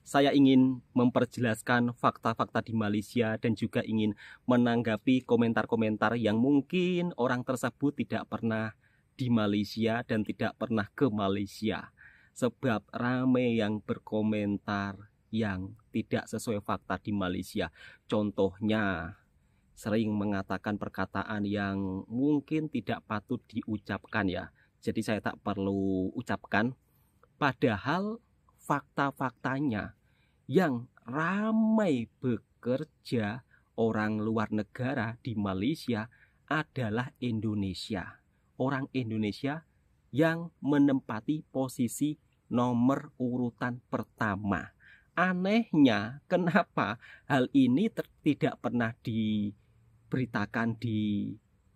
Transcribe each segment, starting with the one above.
Saya ingin memperjelaskan fakta-fakta di Malaysia dan juga ingin menanggapi komentar-komentar yang mungkin orang tersebut tidak pernah di Malaysia dan tidak pernah ke Malaysia. Sebab ramai yang berkomentar yang tidak sesuai fakta di Malaysia. Contohnya, sering mengatakan perkataan yang mungkin tidak patut diucapkan ya. Jadi saya tak perlu ucapkan. Padahal fakta-faktanya yang ramai bekerja orang luar negara di Malaysia adalah Indonesia. Orang Indonesia yang menempati posisi nomor urutan pertama. Anehnya, kenapa hal ini tidak pernah diberitakan di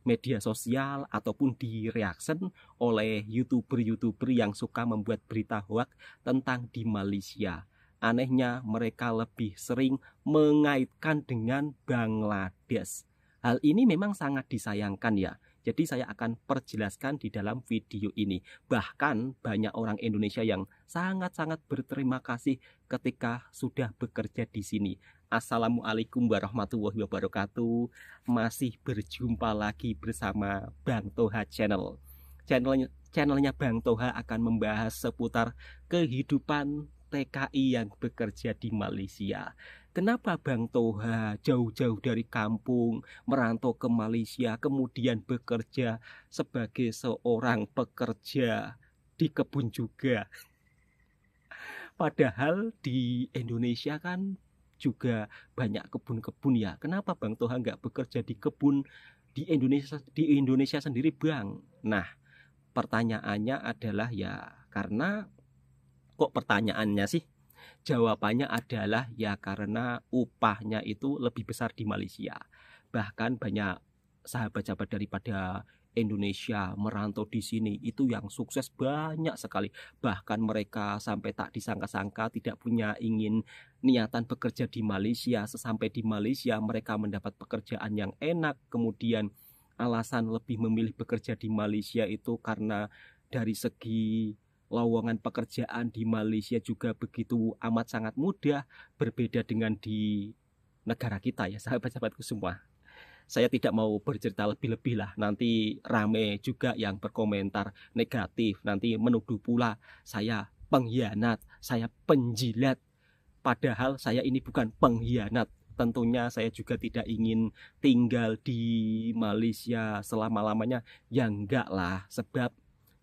media sosial ataupun di reaction oleh YouTuber-YouTuber yang suka membuat berita hoax tentang di Malaysia. Anehnya mereka lebih sering mengaitkan dengan Bangladesh. Hal ini memang sangat disayangkan ya. Jadi saya akan perjelaskan di dalam video ini. Bahkan banyak orang Indonesia yang sangat-sangat berterima kasih ketika sudah bekerja di sini. Assalamualaikum warahmatullahi wabarakatuh. Masih berjumpa lagi bersama Bang Toha Channel. Channelnya Bang Toha akan membahas seputar kehidupan TKI yang bekerja di Malaysia. Kenapa Bang Toha jauh-jauh dari kampung merantau ke Malaysia, kemudian bekerja sebagai seorang pekerja di kebun juga? Padahal di Indonesia kan juga banyak kebun-kebun ya. Kenapa Bang Toha nggak bekerja di kebun di Indonesia sendiri Bang? Nah, pertanyaannya adalah ya karena kok pertanyaannya sih? Jawabannya adalah ya karena upahnya itu lebih besar di Malaysia. Bahkan banyak sahabat-sahabat daripada Indonesia merantau di sini itu yang sukses banyak sekali. Bahkan mereka sampai tak disangka-sangka tidak punya niatan bekerja di Malaysia. Sesampai di Malaysia mereka mendapat pekerjaan yang enak. Kemudian alasan lebih memilih bekerja di Malaysia itu karena dari segi lowongan pekerjaan di Malaysia juga begitu amat sangat mudah, berbeda dengan di negara kita ya sahabat-sahabatku semua. Saya tidak mau bercerita lebih-lebih lah, nanti rame juga yang berkomentar negatif, nanti menuduh pula saya pengkhianat, saya penjilat. Padahal saya ini bukan pengkhianat. Tentunya saya juga tidak ingin tinggal di Malaysia selama-lamanya. Ya enggak lah, sebab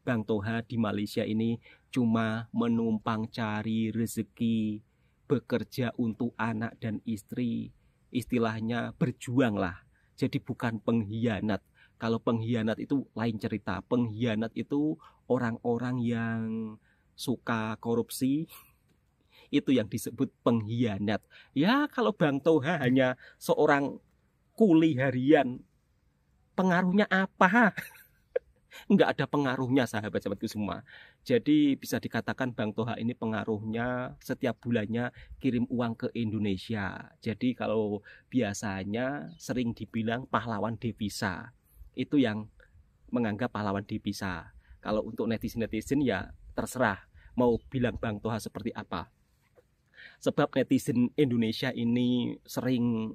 Bang Toha di Malaysia ini cuma menumpang cari rezeki, bekerja untuk anak dan istri. Istilahnya berjuang lah. Jadi bukan pengkhianat. Kalau pengkhianat itu lain cerita. Pengkhianat itu orang-orang yang suka korupsi. Itu yang disebut pengkhianat. Ya kalau Bang Toha hanya seorang kuli harian, pengaruhnya apa? Nggak ada pengaruhnya sahabat-sahabatku semua. Jadi bisa dikatakan Bang Toha ini pengaruhnya setiap bulannya kirim uang ke Indonesia. Jadi kalau biasanya sering dibilang pahlawan devisa. Itu yang menganggap pahlawan devisa. Kalau untuk netizen-netizen ya terserah mau bilang Bang Toha seperti apa. Sebab netizen Indonesia ini sering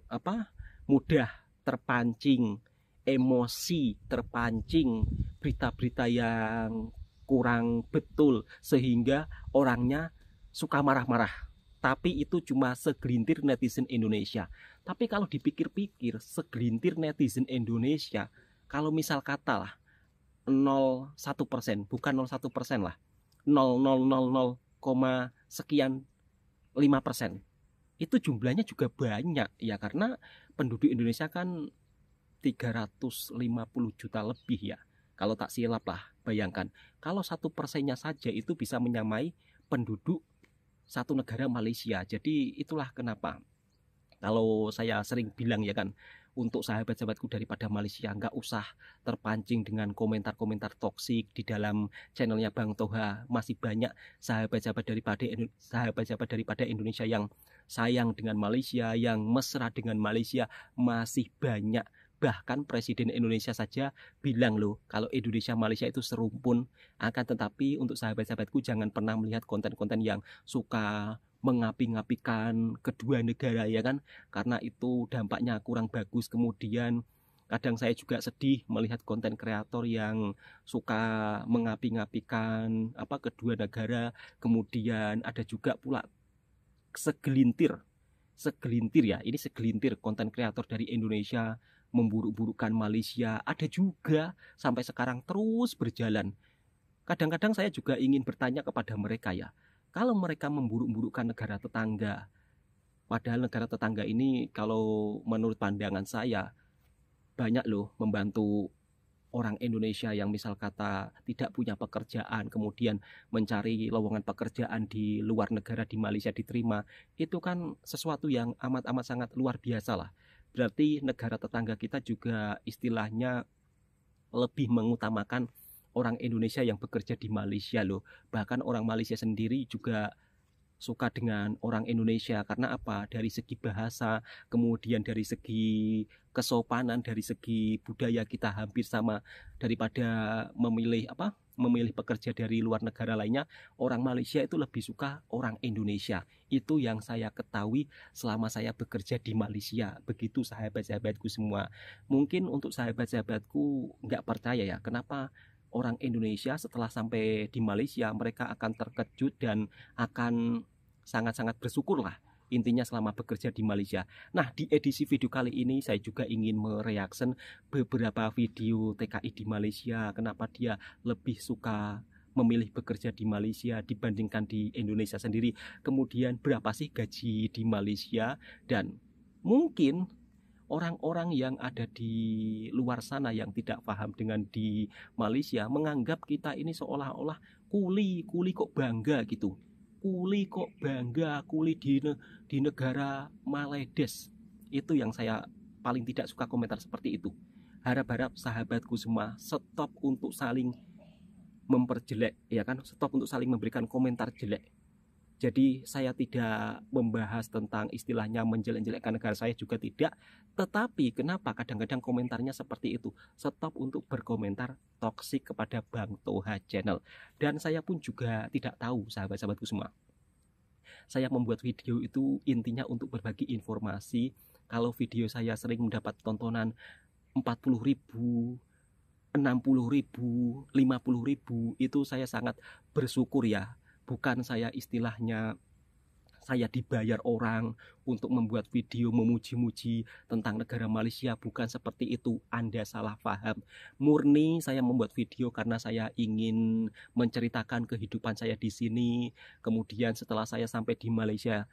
mudah terpancing emosi, terpancing berita-berita yang kurang betul sehingga orangnya suka marah-marah. Tapi itu cuma segelintir netizen Indonesia. Tapi kalau dipikir-pikir, segelintir netizen Indonesia, kalau misal kata lah 0,1%, bukan 0,1% lah, 0,000, sekian 5%. Itu jumlahnya juga banyak ya karena penduduk Indonesia kan 350 juta lebih ya. Kalau tak silap lah, bayangkan. Kalau 1%-nya saja itu bisa menyamai penduduk satu negara Malaysia. Jadi itulah kenapa. Kalau saya sering bilang ya kan, untuk sahabat-sahabatku daripada Malaysia nggak usah terpancing dengan komentar-komentar toksik di dalam channelnya Bang Toha. Masih banyak sahabat-sahabat daripada Indonesia yang sayang dengan Malaysia, yang mesra dengan Malaysia, masih banyak. Bahkan Presiden Indonesia saja bilang loh, kalau Indonesia Malaysia itu serumpun. Akan tetapi untuk sahabat-sahabatku jangan pernah melihat konten-konten yang suka mengapi-ngapikan kedua negara ya kan, karena itu dampaknya kurang bagus. Kemudian kadang saya juga sedih melihat konten kreator yang suka mengapi-ngapikan kedua negara. Kemudian ada juga pula segelintir ya, ini segelintir konten kreator dari Indonesia memburuk-burukkan Malaysia. Ada juga sampai sekarang terus berjalan. Kadang-kadang saya juga ingin bertanya kepada mereka ya, kalau mereka memburuk-burukkan negara tetangga, padahal negara tetangga ini kalau menurut pandangan saya banyak loh membantu orang Indonesia yang misal kata tidak punya pekerjaan, kemudian mencari lowongan pekerjaan di luar negara, di Malaysia diterima. Itu kan sesuatu yang amat-amat sangat luar biasa lah. Berarti negara tetangga kita juga istilahnya lebih mengutamakan orang Indonesia yang bekerja di Malaysia loh. Bahkan orang Malaysia sendiri juga suka dengan orang Indonesia karena apa? Dari segi bahasa, kemudian dari segi kesopanan, dari segi budaya kita hampir sama. Daripada memilih pekerja dari luar negara lainnya, orang Malaysia itu lebih suka orang Indonesia. Itu yang saya ketahui selama saya bekerja di Malaysia. Begitu sahabat-sahabatku semua. Mungkin untuk sahabat-sahabatku nggak percaya ya, kenapa orang Indonesia setelah sampai di Malaysia mereka akan terkejut dan akan sangat-sangat bersyukur lah intinya selama bekerja di Malaysia. Nah, di edisi video kali ini saya juga ingin mereaction beberapa video TKI di Malaysia, kenapa dia lebih suka memilih bekerja di Malaysia dibandingkan di Indonesia sendiri, kemudian berapa sih gaji di Malaysia, dan mungkin orang-orang yang ada di luar sana yang tidak paham dengan di Malaysia menganggap kita ini seolah-olah kuli kok bangga gitu. Kuli kok bangga, kuli di negara Maledes. Itu yang saya paling tidak suka komentar seperti itu. Harap-harap sahabatku semua stop untuk saling memperjelek, ya kan? Stop untuk saling memberikan komentar jelek. Jadi saya tidak membahas tentang istilahnya menjelek-jelekkan negara saya juga tidak. Tetapi kenapa kadang-kadang komentarnya seperti itu? Stop untuk berkomentar toksik kepada Bang Toha Channel. Dan saya pun juga tidak tahu sahabat-sahabatku semua. Saya membuat video itu intinya untuk berbagi informasi. Kalau video saya sering mendapat tontonan 40.000, 60.000, 50.000, itu saya sangat bersyukur ya. Bukan saya istilahnya saya dibayar orang untuk membuat video memuji-muji tentang negara Malaysia, bukan seperti itu. Anda salah paham. Murni saya membuat video karena saya ingin menceritakan kehidupan saya di sini. Kemudian setelah saya sampai di Malaysia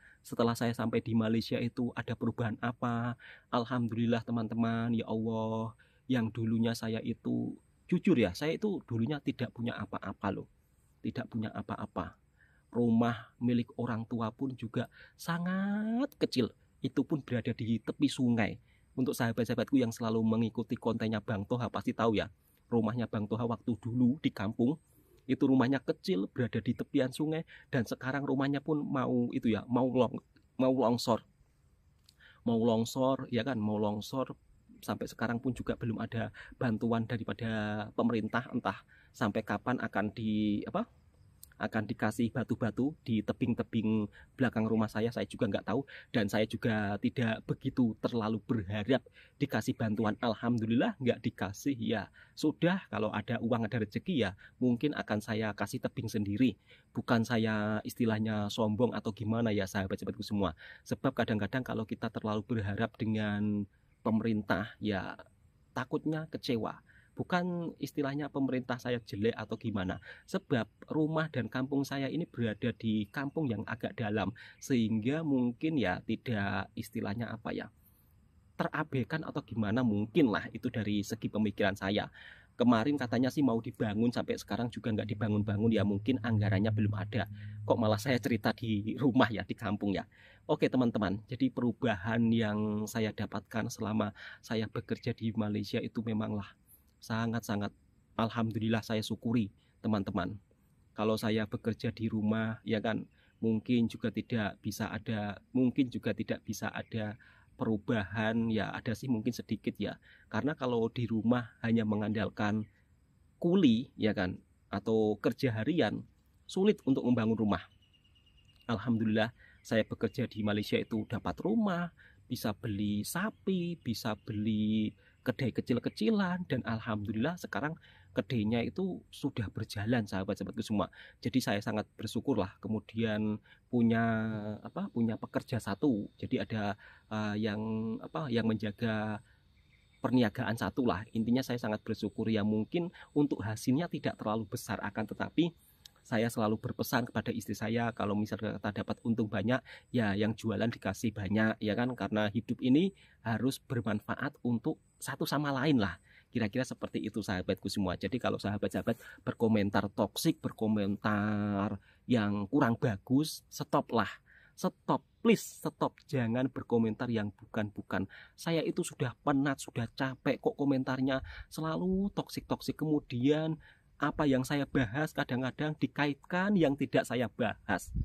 itu ada perubahan apa? Alhamdulillah teman-teman, ya Allah, yang dulunya saya itu jujur ya, saya itu dulunya tidak punya apa-apa loh. Tidak punya apa-apa. Rumah milik orang tua pun juga sangat kecil. Itu pun berada di tepi sungai. Untuk sahabat-sahabatku yang selalu mengikuti kontennya Bang Toha pasti tahu ya. Rumahnya Bang Toha waktu dulu di kampung itu rumahnya kecil, berada di tepian sungai, dan sekarang rumahnya pun mau longsor. Mau longsor ya kan, mau longsor. Sampai sekarang pun juga belum ada bantuan daripada pemerintah, entah sampai kapan akan dikasih batu-batu di tebing-tebing belakang rumah saya juga nggak tahu, dan saya juga tidak begitu terlalu berharap dikasih bantuan. Alhamdulillah nggak dikasih, ya sudah, kalau ada uang ada rezeki ya mungkin akan saya kasih tebing sendiri. Bukan saya istilahnya sombong atau gimana ya sahabat-sahabatku semua, sebab kadang-kadang kalau kita terlalu berharap dengan pemerintah ya takutnya kecewa. Bukan istilahnya pemerintah saya jelek atau gimana, sebab rumah dan kampung saya ini berada di kampung yang agak dalam, sehingga mungkin ya tidak istilahnya terabaikan atau gimana, mungkin lah itu dari segi pemikiran saya. Kemarin katanya sih mau dibangun, sampai sekarang juga nggak dibangun-bangun, ya mungkin anggarannya belum ada. Kok malah saya cerita di rumah ya, di kampung ya. Oke teman-teman, jadi perubahan yang saya dapatkan selama saya bekerja di Malaysia itu memanglah sangat-sangat alhamdulillah saya syukuri teman-teman. Kalau saya bekerja di rumah ya kan, mungkin juga tidak bisa ada perubahan, ya ada sih mungkin sedikit ya. Karena kalau di rumah hanya mengandalkan kuli ya kan, atau kerja harian, sulit untuk membangun rumah. Alhamdulillah saya bekerja di Malaysia itu dapat rumah, bisa beli sapi, bisa beli kedai kecil-kecilan, dan alhamdulillah sekarang kedainya itu sudah berjalan, sahabat-sahabatku semua. Jadi saya sangat bersyukur lah, kemudian punya pekerja satu. Jadi ada yang menjaga perniagaan satu lah. Intinya saya sangat bersyukur ya, mungkin untuk hasilnya tidak terlalu besar, akan tetapi saya selalu berpesan kepada istri saya, kalau misalnya kita dapat untung banyak, ya yang jualan dikasih banyak, ya kan, karena hidup ini harus bermanfaat untuk satu sama lain lah. Kira-kira seperti itu, sahabatku semua. Jadi kalau sahabat-sahabat berkomentar toksik, berkomentar yang kurang bagus, stop lah. Stop, please stop. Jangan berkomentar yang bukan-bukan. Saya itu sudah penat, sudah capek kok komentarnya selalu toksik-toksik. Kemudian apa yang saya bahas kadang-kadang dikaitkan yang tidak saya bahas.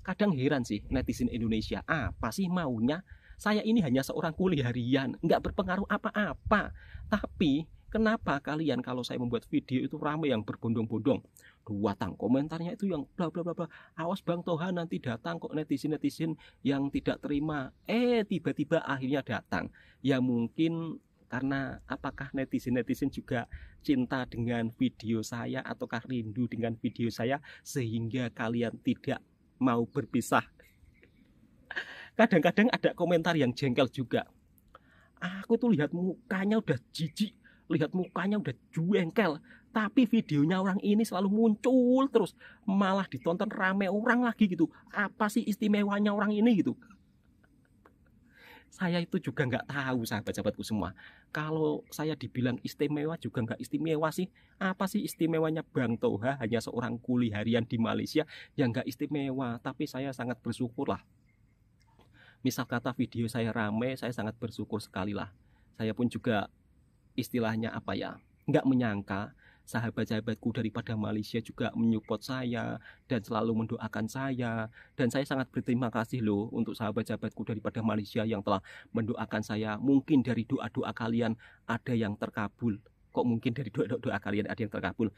Kadang heran sih netizen Indonesia, apa sih maunya? Saya ini hanya seorang kuli harian, nggak berpengaruh apa-apa. Tapi kenapa kalian kalau saya membuat video itu ramai yang berbondong-bondong? Datang komentarnya itu yang bla bla bla bla. Awas Bang Toha, nanti datang kok netizen-netizen yang tidak terima. Tiba-tiba akhirnya datang. Ya mungkin karena apakah netizen-netizen juga cinta dengan video saya ataukah rindu dengan video saya sehingga kalian tidak mau berpisah. Kadang-kadang ada komentar yang jengkel juga. Aku tuh lihat mukanya udah jijik, lihat mukanya udah jengkel, tapi videonya orang ini selalu muncul terus, malah ditonton rame orang lagi gitu. Apa sih istimewanya orang ini gitu? Saya itu juga nggak tahu, sahabat-sahabatku semua. Kalau saya dibilang istimewa juga nggak istimewa sih. Apa sih istimewanya Bang Toha hanya seorang kuli harian di Malaysia? Yang nggak istimewa, tapi saya sangat bersyukur lah. Misal kata video saya rame, saya sangat bersyukur sekali lah. Saya pun juga istilahnya nggak menyangka sahabat-sahabatku daripada Malaysia juga menyupport saya dan selalu mendoakan saya. Dan saya sangat berterima kasih loh untuk sahabat-sahabatku daripada Malaysia yang telah mendoakan saya. Mungkin dari doa-doa kalian ada yang terkabul. Kok mungkin dari doa-doa kalian ada yang terkabul?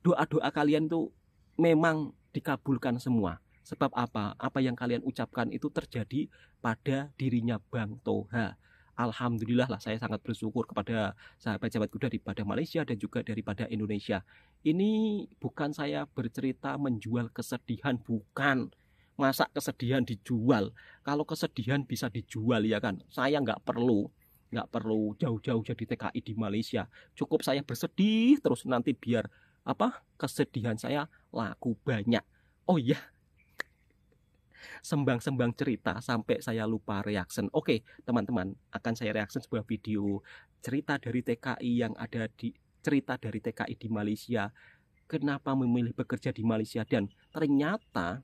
Doa-doa kalian tuh memang dikabulkan semua. Sebab apa? Apa yang kalian ucapkan itu terjadi pada dirinya Bang Toha. Alhamdulillah lah, saya sangat bersyukur kepada sahabat-sahabatku daripada Malaysia dan juga daripada Indonesia. Ini bukan saya bercerita menjual kesedihan, bukan. Masa kesedihan dijual? Kalau kesedihan bisa dijual ya kan. Saya nggak perlu jauh-jauh jadi TKI di Malaysia. Cukup saya bersedih terus, nanti biar kesedihan saya laku banyak. Oh iya, sembang-sembang cerita sampai saya lupa reaction. Oke, teman-teman, akan saya reaction sebuah video cerita dari TKI di Malaysia. Kenapa memilih bekerja di Malaysia, dan ternyata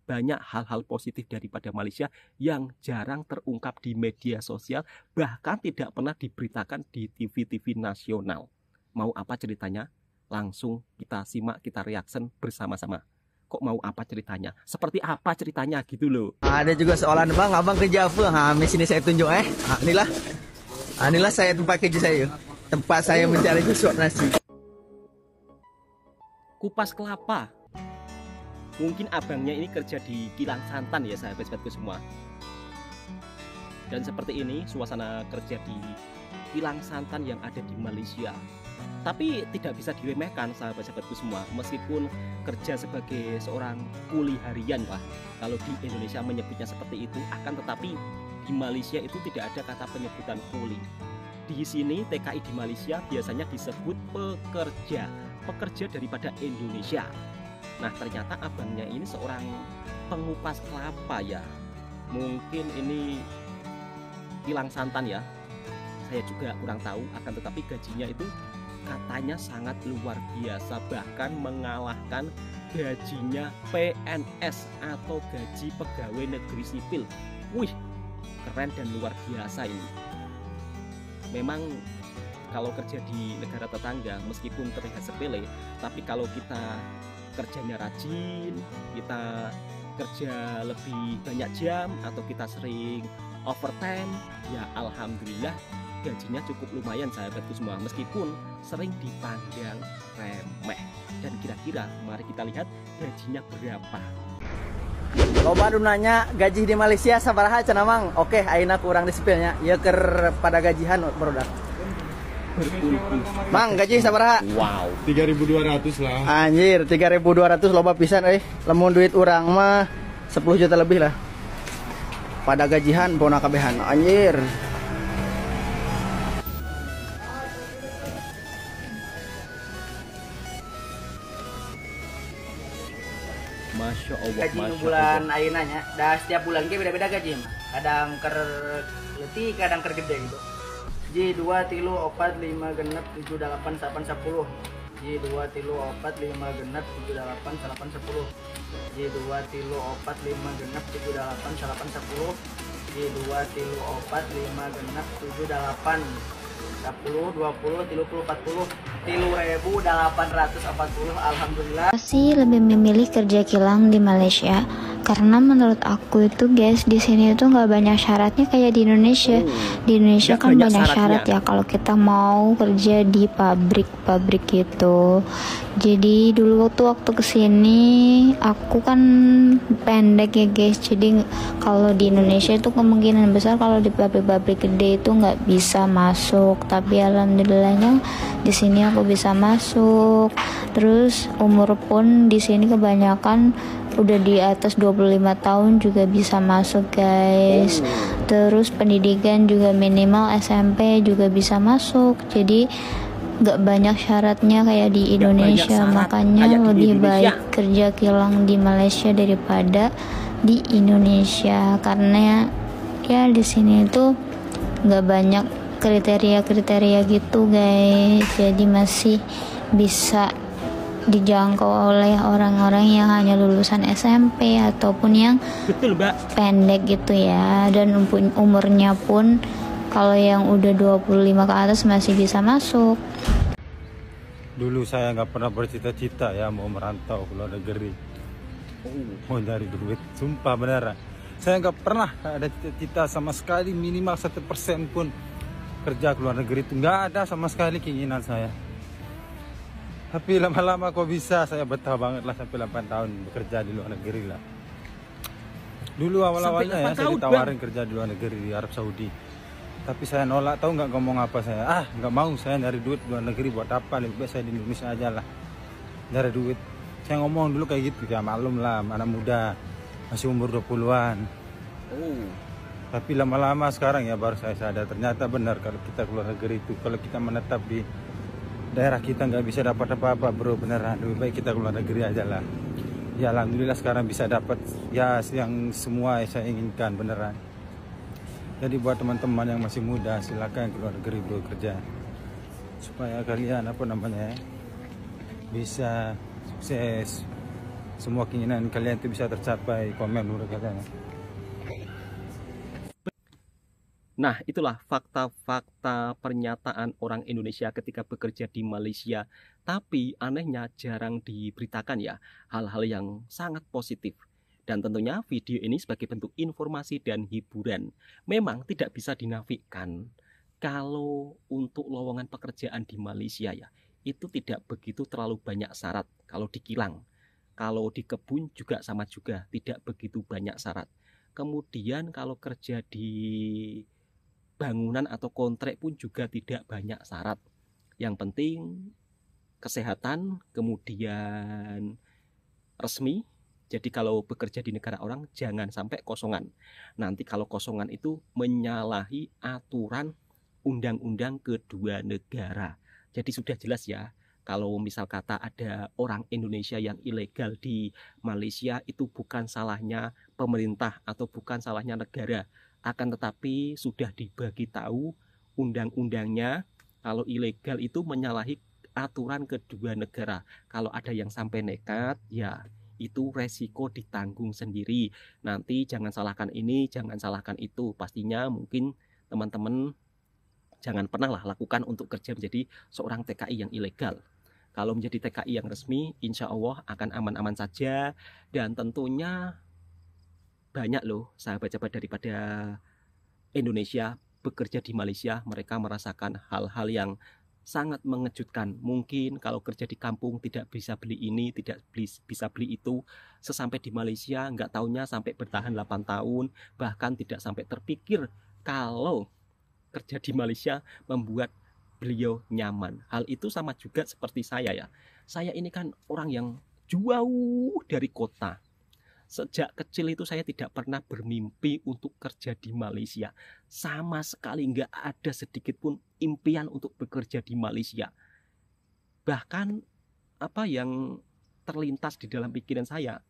banyak hal-hal positif daripada Malaysia yang jarang terungkap di media sosial, bahkan tidak pernah diberitakan di TV-TV nasional. Mau apa ceritanya? Langsung kita simak, kita reaction bersama-sama. Kok mau apa ceritanya? Seperti apa ceritanya gitu loh. Ada juga soalan Bang, abang kerja apa? Sini saya tunjuk inilah saya tempat kerja saya. Tempat saya mencari suap nasi. Kupas kelapa. Mungkin abangnya ini kerja di kilang santan ya, sahabat-sahabatku semua. Dan seperti ini suasana kerja di kilang santan yang ada di Malaysia. Tapi tidak bisa diremehkan, sahabat-sahabatku semua. Meskipun kerja sebagai seorang kuli harian lah, kalau di Indonesia menyebutnya seperti itu, akan tetapi di Malaysia itu tidak ada kata penyebutan kuli. Di sini TKI di Malaysia biasanya disebut pekerja daripada Indonesia. Nah, ternyata abangnya ini seorang pengupas kelapa ya. Mungkin ini kilang santan ya. Saya juga kurang tahu, akan tetapi gajinya itu katanya sangat luar biasa, bahkan mengalahkan gajinya PNS atau gaji pegawai negeri sipil. Wih, keren dan luar biasa ini. Memang kalau kerja di negara tetangga meskipun terlihat sepele, tapi kalau kita kerjanya rajin, kita kerja lebih banyak jam, atau kita sering overtime, ya alhamdulillah gajinya cukup lumayan, sahabatku semua, meskipun sering dipandang remeh. Dan kira-kira mari kita lihat gajinya berapa. Loba nu nanya gaji di Malaysia sabaraha cenah Mang? Oke, ayeuna kurang disipilnya. Ieu keur pada gajihan barudak. Mang, gaji sabaraha? Wow, 3.200 lah. Anjir, 3.200 loba pisan euy. Lamun duit urang mah 10 juta lebih lah. Pada gajihan pona kabehan. Anjir. Masya Allah, Gaji nu Masya bulan Allah. ayeuna nya, dah setiap bulan ge beda-beda gaji mah. Kadang ker leutik, kadang ker gede gitu. Ji 2 3 4 5 genep 7 8 8 10. Ji 2 3 4 5 genep 7 8 8 10. Ji 2 3 4 5 genep 7 8 8 10. Ji 2 3 4 5 genep 7 8 10 20 30 40 3.840. Alhamdulillah. Sih lebih memilih kerja kilang di Malaysia karena menurut aku itu guys di sini itu nggak banyak syaratnya kayak di Indonesia. Di Indonesia Nggak kan banyak banyak syarat syaratnya. ya kalau kita mau kerja di pabrik-pabrik gitu. Jadi dulu waktu kesini aku kan pendek ya guys. Jadi kalau di Indonesia itu kemungkinan besar kalau di pabrik-pabrik gede itu nggak bisa masuk. Tapi alhamdulillahnya di sini aku bisa masuk. Terus umur pun di sini kebanyakan udah di atas 25 tahun juga bisa masuk guys. Terus pendidikan juga minimal SMP juga bisa masuk. Jadi nggak banyak syaratnya kayak di Nggak banyak Indonesia. syarat Makanya kayak di lebih Indonesia. baik kerja kilang di Malaysia daripada di Indonesia karena ya di sini itu nggak banyak kriteria-kriteria gitu guys. Jadi masih bisa dijangkau oleh orang-orang yang hanya lulusan SMP ataupun yang Betul, Mbak. pendek gitu ya. Dan umurnya pun kalau yang udah 25 ke atas masih bisa masuk. Dulu saya nggak pernah bercita-cita ya mau merantau ke luar negeri, mau cari duit. Sumpah beneran, saya nggak pernah ada cita-cita sama sekali, minimal 1% pun kerja ke luar negeri itu nggak ada sama sekali keinginan saya. Tapi lama-lama kok bisa, saya betah banget lah sampai 8 tahun bekerja di luar negeri lah. Dulu awal-awalnya Sampai 8 ya saya tahun, ditawarin kerja di luar negeri di Arab Saudi. Tapi saya nolak, tahu nggak ngomong apa saya? Nggak mau, saya nyari duit di luar negeri buat apa? Lebih baik saya di Indonesia aja lah. Nyari duit. Saya ngomong dulu kayak gitu, ya maklum lah, anak muda, masih umur 20-an. Tapi lama-lama sekarang ya baru saya sadar, ternyata benar kalau kita keluar negeri itu, kalau kita menetap di daerah kita nggak bisa dapat apa-apa bro, beneran. Lebih baik kita keluar negeri aja lah. Ya alhamdulillah sekarang bisa dapat ya yang semua saya inginkan, beneran. Jadi buat teman-teman yang masih muda, silakan keluar negeri bro kerja, supaya kalian bisa sukses, semua keinginan kalian itu bisa tercapai. Komen menurut katanya. Nah, itulah fakta-fakta pernyataan orang Indonesia ketika bekerja di Malaysia. Tapi anehnya jarang diberitakan ya hal-hal yang sangat positif. Dan tentunya video ini sebagai bentuk informasi dan hiburan. Memang tidak bisa dinafikan kalau untuk lowongan pekerjaan di Malaysia ya, itu tidak begitu terlalu banyak syarat kalau di kilang. Kalau di kebun juga sama juga, tidak begitu banyak syarat. Kemudian kalau kerja di bangunan atau kontrak pun juga tidak banyak syarat. Yang penting kesehatan, kemudian resmi. Jadi kalau bekerja di negara orang jangan sampai kosongan. Nanti kalau kosongan itu menyalahi aturan undang-undang kedua negara. Jadi sudah jelas ya, kalau misal kata ada orang Indonesia yang ilegal di Malaysia, itu bukan salahnya pemerintah atau bukan salahnya negara. Akan tetapi sudah dibagi tahu undang-undangnya, kalau ilegal itu menyalahi aturan kedua negara. Kalau ada yang sampai nekat, ya itu resiko ditanggung sendiri. Nanti jangan salahkan ini, jangan salahkan itu. Pastinya mungkin teman-teman jangan pernah lah lakukan untuk kerja menjadi seorang TKI yang ilegal. Kalau menjadi TKI yang resmi, insya Allah akan aman-aman saja. Dan tentunya banyak loh sahabat-sahabat daripada Indonesia bekerja di Malaysia, mereka merasakan hal-hal yang sangat mengejutkan. Mungkin kalau kerja di kampung tidak bisa beli ini, tidak bisa beli itu. Sesampai di Malaysia nggak taunya sampai bertahan 8 tahun, bahkan tidak sampai terpikir kalau kerja di Malaysia membuat beliau nyaman. Hal itu sama juga seperti saya ya. Saya ini kan orang yang jauh dari kota. Sejak kecil itu saya tidak pernah bermimpi untuk kerja di Malaysia. Sama sekali nggak ada sedikit pun impian untuk bekerja di Malaysia. Bahkan apa yang terlintas di dalam pikiran saya,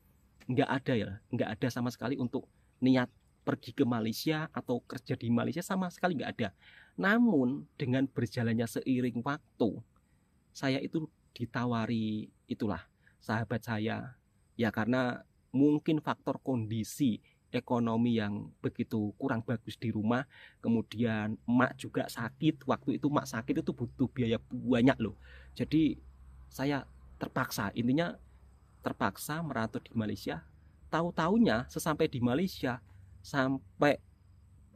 nggak ada ya, nggak ada sama sekali untuk niat pergi ke Malaysia atau kerja di Malaysia, sama sekali nggak ada. Namun dengan berjalannya seiring waktu, saya itu ditawari itulah sahabat saya. Ya karena mungkin faktor kondisi ekonomi yang begitu kurang bagus di rumah, kemudian emak juga sakit. Waktu itu emak sakit itu butuh biaya banyak loh. Jadi saya terpaksa, intinya terpaksa merantau di Malaysia. Tahu-taunya sesampai di Malaysia, sampai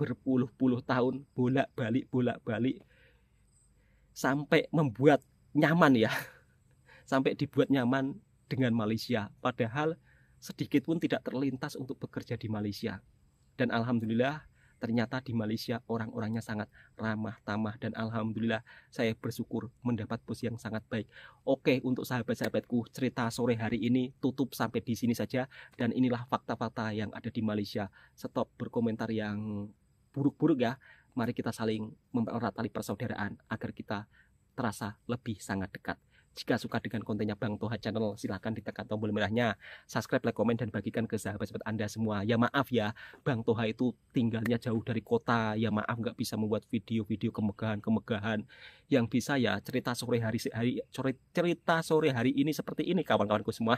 berpuluh-puluh tahun bolak-balik sampai membuat nyaman ya. Sampai dibuat nyaman dengan Malaysia. Padahal sedikit pun tidak terlintas untuk bekerja di Malaysia. Dan alhamdulillah ternyata di Malaysia orang-orangnya sangat ramah tamah, dan alhamdulillah saya bersyukur mendapat bos yang sangat baik. Oke, untuk sahabat-sahabatku, cerita sore hari ini tutup sampai di sini saja, dan inilah fakta-fakta yang ada di Malaysia. Stop berkomentar yang buruk-buruk ya. Mari kita saling mempererat tali persaudaraan agar kita terasa lebih sangat dekat. Jika suka dengan kontennya Bang Toha Channel, silahkan ditekan tombol merahnya, subscribe, like, komen, dan bagikan ke sahabat-sahabat Anda semua. Ya maaf ya, Bang Toha itu tinggalnya jauh dari kota. Ya maaf nggak bisa membuat video-video kemegahan-kemegahan. Yang bisa ya cerita sore hari ini seperti ini kawan-kawanku semua.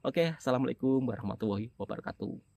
Oke, assalamualaikum warahmatullahi wabarakatuh.